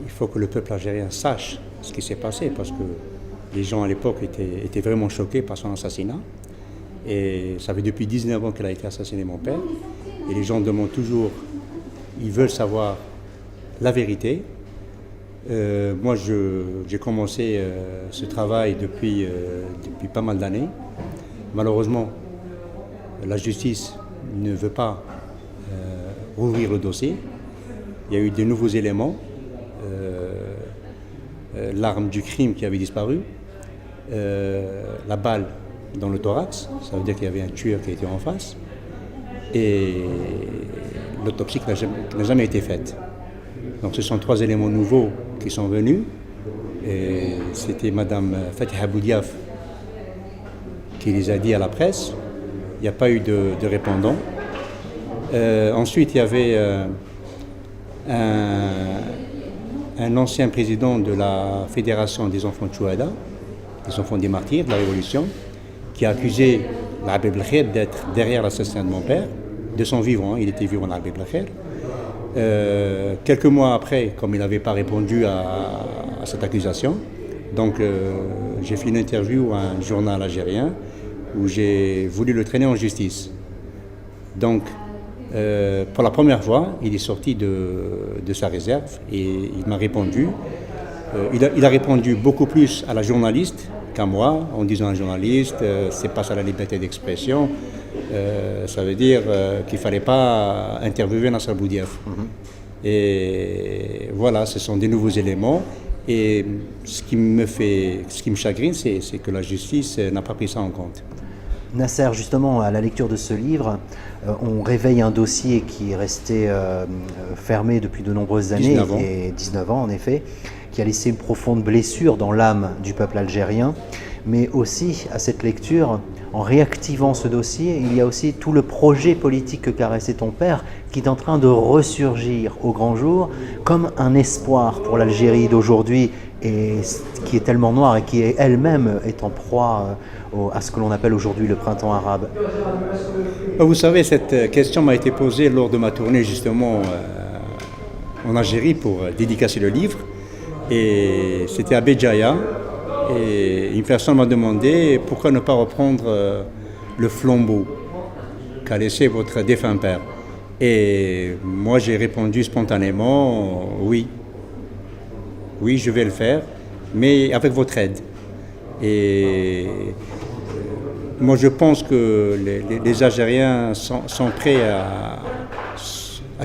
il faut que le peuple algérien sache ce qui s'est passé, parce que les gens à l'époque étaient vraiment choqués par son assassinat. Et ça fait depuis 19 ans qu'il a été assassiné, mon père. Et les gens demandent toujours, ils veulent savoir la vérité. Moi, j'ai commencé ce travail depuis pas mal d'années. Malheureusement, la justice ne veut pas rouvrir le dossier. Il y a eu de nouveaux éléments. L'arme du crime qui avait disparu, la balle dans le thorax, ça veut dire qu'il y avait un tueur qui était en face, et l'autopsie qui n'a jamais été faite. Donc ce sont 3 éléments nouveaux qui sont venus, et c'était Madame Fatiha Boudiaf qui les a dit à la presse. Il n'y a pas eu de répondant. Ensuite, il y avait un ancien président de la Fédération des enfants de Chouada, des enfants des martyrs de la Révolution, qui a accusé l'Abbé Belkher d'être derrière l'assassinat de mon père, de son vivant. Il était vivant, l'Abbé Belkher. Quelques mois après, comme il n'avait pas répondu à cette accusation, donc j'ai fait une interview à un journal algérien où j'ai voulu le traîner en justice. Donc, pour la première fois, il est sorti de sa réserve et il m'a répondu. Il a répondu beaucoup plus à la journaliste qu'à moi, en disant à un journaliste, c'est pas ça la liberté d'expression, ça veut dire qu'il ne fallait pas interviewer Nasser Boudiaf. Et voilà, ce sont des nouveaux éléments. Et ce qui me chagrine, c'est que la justice n'a pas pris ça en compte. Nasser, justement, à la lecture de ce livre, on réveille un dossier qui est resté fermé depuis de nombreuses années, 19 ans en effet, qui a laissé une profonde blessure dans l'âme du peuple algérien. Mais aussi, à cette lecture, en réactivant ce dossier, il y a aussi tout le projet politique que caressait ton père qui est en train de ressurgir au grand jour comme un espoir pour l'Algérie d'aujourd'hui, et qui est tellement noire et qui elle-même est en proie à ce que l'on appelle aujourd'hui le printemps arabe. Vous savez, cette question m'a été posée lors de ma tournée justement en Algérie pour dédicacer le livre. Et c'était à Béjaïa. Et une personne m'a demandé pourquoi ne pas reprendre le flambeau qu'a laissé votre défunt père. Et moi j'ai répondu spontanément oui. Oui, je vais le faire, mais avec votre aide. Et moi je pense que les Algériens sont prêts à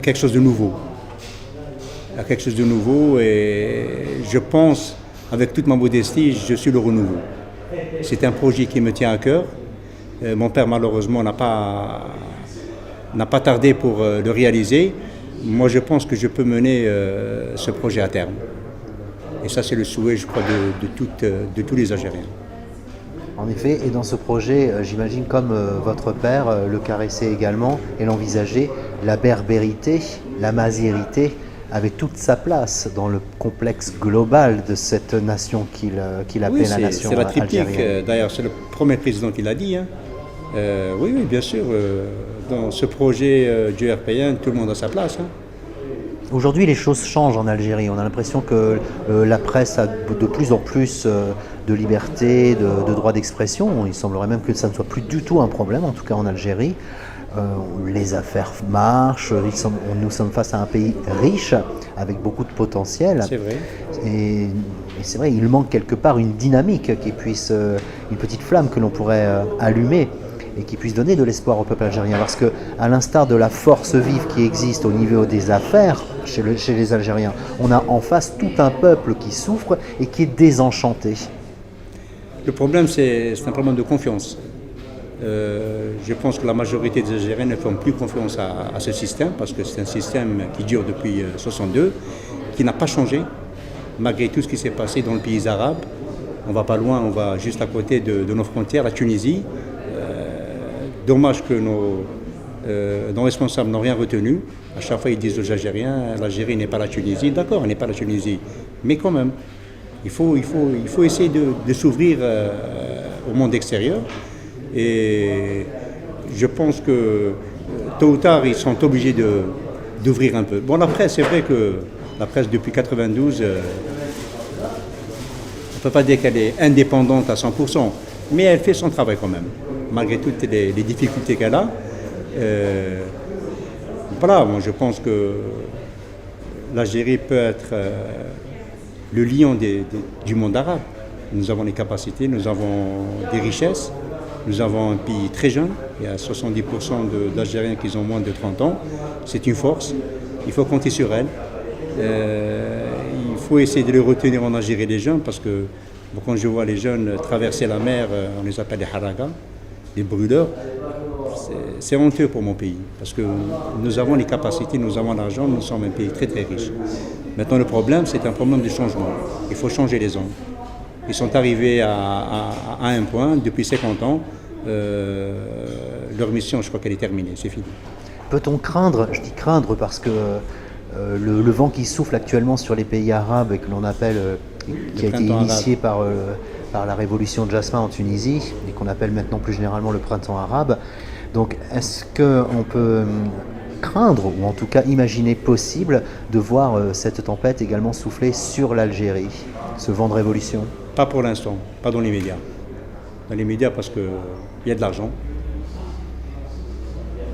quelque chose de nouveau. À quelque chose de nouveau, et je pense, avec toute ma modestie, je suis le renouveau. C'est un projet qui me tient à cœur. Mon père, malheureusement, n'a pas tardé pour le réaliser. Moi, je pense que je peux mener ce projet à terme. Et ça, c'est le souhait, je crois, de tous les Algériens. En effet, et dans ce projet, j'imagine, comme votre père le caressait également et l'envisageait, la berbérité, la mazirité avait toute sa place dans le complexe global de cette nation qu'il appelait la nation algérienne. C'est la triptyque, d'ailleurs, c'est le premier président qui l'a dit. Oui, bien sûr, dans ce projet du RPN, tout le monde a sa place. Aujourd'hui, les choses changent en Algérie. On a l'impression que la presse a de plus en plus de liberté, de droit d'expression. Il semblerait même que ça ne soit plus du tout un problème, en tout cas en Algérie. Les affaires marchent, nous sommes face à un pays riche, avec beaucoup de potentiel. C'est vrai. Et c'est vrai, il manque quelque part une dynamique qui puisse, une petite flamme que l'on pourrait allumer et qui puisse donner de l'espoir au peuple algérien. Parce que, à l'instar de la force vive qui existe au niveau des affaires chez les Algériens, on a en face tout un peuple qui souffre et qui est désenchanté. Le problème, c'est un problème de confiance. Je pense que la majorité des Algériens ne font plus confiance à ce système, parce que c'est un système qui dure depuis 1962, qui n'a pas changé, malgré tout ce qui s'est passé dans le pays arabe. On ne va pas loin, on va juste à côté de nos frontières, la Tunisie. Dommage que nos responsables n'ont rien retenu. À chaque fois, ils disent aux Algériens, l'Algérie n'est pas la Tunisie. D'accord, elle n'est pas la Tunisie, mais quand même, il faut essayer de s'ouvrir au monde extérieur. Et je pense que tôt ou tard, ils sont obligés d'ouvrir un peu. Bon, après, c'est vrai que La presse, depuis 92, on ne peut pas dire qu'elle est indépendante à 100%, mais elle fait son travail quand même, malgré toutes les difficultés qu'elle a. Voilà, moi je pense que l'Algérie peut être le lion du monde arabe. Nous avons les capacités, nous avons des richesses, nous avons un pays très jeune, il y a 70% d'Algériens qui ont moins de 30 ans, c'est une force, il faut compter sur elle. Il faut essayer de les retenir en Algérie, les jeunes, parce que quand je vois les jeunes traverser la mer, on les appelle les haragas, les brûleurs, c'est honteux pour mon pays, parce que nous avons les capacités, nous avons l'argent, nous sommes un pays très très riche. Maintenant le problème, c'est un problème de changement. Il faut changer les hommes. Ils sont arrivés à un point, depuis 50 ans, leur mission, je crois qu'elle est terminée, c'est fini. Peut-on craindre, je dis craindre parce que le vent qui souffle actuellement sur les pays arabes et que l'on appelle, qui a été initié par la révolution de Jasmin en Tunisie et qu'on appelle maintenant plus généralement le printemps arabe. Donc est-ce qu'on peut craindre ou en tout cas imaginer possible de voir cette tempête également souffler sur l'Algérie, ce vent de révolution? Pas pour l'instant, pas dans les médias. Dans les médias parce qu'il y a de l'argent.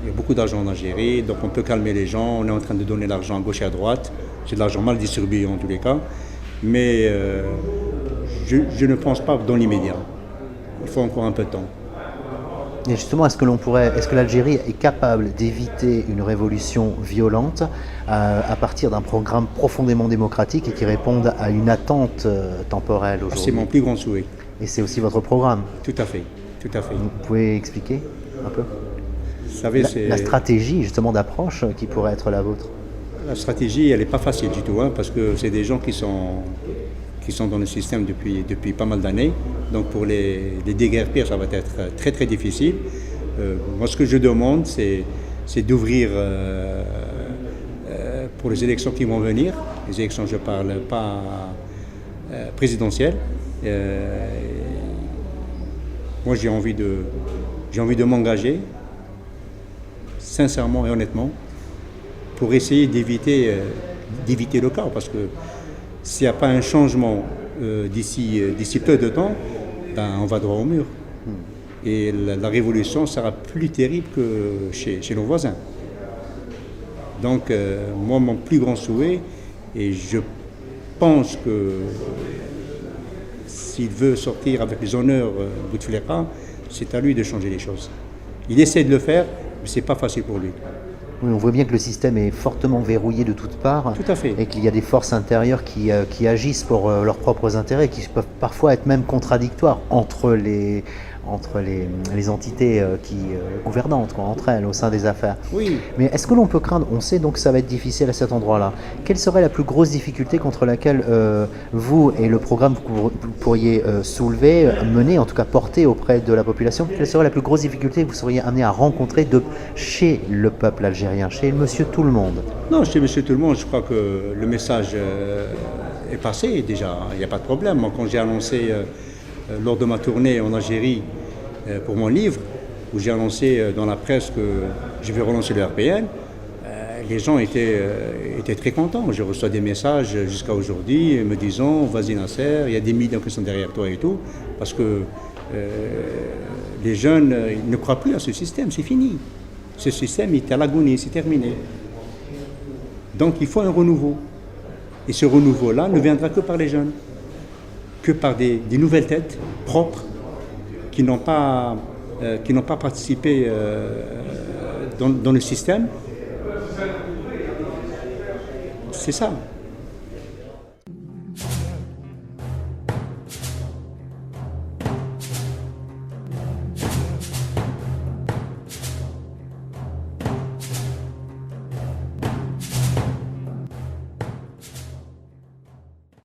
Il y a beaucoup d'argent en Algérie, donc on peut calmer les gens. On est en train de donner l'argent à gauche et à droite. C'est de l'argent mal distribué en tous les cas. Mais je ne pense pas dans les médias. Il faut encore un peu de temps. Et justement, est-ce que l'Algérie est capable d'éviter une révolution violente à partir d'un programme profondément démocratique et qui réponde à une attente temporelle aujourd'hui? C'est mon plus grand souhait. Et c'est aussi votre programme? Tout à fait, tout à fait. Vous pouvez expliquer un peu? Vous savez, la stratégie justement d'approche qui pourrait être la vôtre? La stratégie, elle n'est pas facile du tout, parce que c'est des gens qui sont dans le système depuis pas mal d'années. Donc pour les déguerpir, ça va être très très difficile. Moi, ce que je demande, c'est d'ouvrir pour les élections qui vont venir. Les élections, je ne parle pas présidentielles. Moi, j'ai envie de m'engager, sincèrement et honnêtement, pour essayer d'éviter le chaos. Parce que s'il n'y a pas un changement d'ici peu de temps, on va droit au mur. Et la révolution sera plus terrible que chez nos voisins. Donc, moi, mon plus grand souhait, et je pense que s'il veut sortir avec les honneurs Bouteflika, c'est à lui de changer les choses. Il essaie de le faire, mais ce n'est pas facile pour lui. Oui, on voit bien que le système est fortement verrouillé de toutes parts. Tout à fait. Et qu'il y a des forces intérieures qui agissent pour leurs propres intérêts, qui peuvent parfois être même contradictoires entre les entités gouvernantes, entre elles, au sein des affaires. Oui. Mais est-ce que l'on peut craindre, on sait donc que ça va être difficile à cet endroit-là, quelle serait la plus grosse difficulté contre laquelle vous et le programme que vous pourriez soulever, mener, en tout cas porter auprès de la population, quelle serait la plus grosse difficulté que vous seriez amené à rencontrer chez le peuple algérien, chez monsieur tout le monde? Non, chez monsieur tout le monde, je crois que le message est passé déjà, il n'y a pas de problème. Moi, quand j'ai annoncé lors de ma tournée en Algérie pour mon livre, où j'ai annoncé dans la presse que je vais relancer le RPN, les gens étaient très contents. Je reçois des messages jusqu'à aujourd'hui me disant « Vas-y Nasser, il y a des millions qui sont derrière toi et tout », parce que les jeunes ils ne croient plus à ce système, c'est fini. Ce système est à l'agonie, c'est terminé. Donc il faut un renouveau. Et ce renouveau-là ne viendra que par les jeunes, que par des nouvelles têtes propres qui n'ont pas participé dans le système. C'est ça.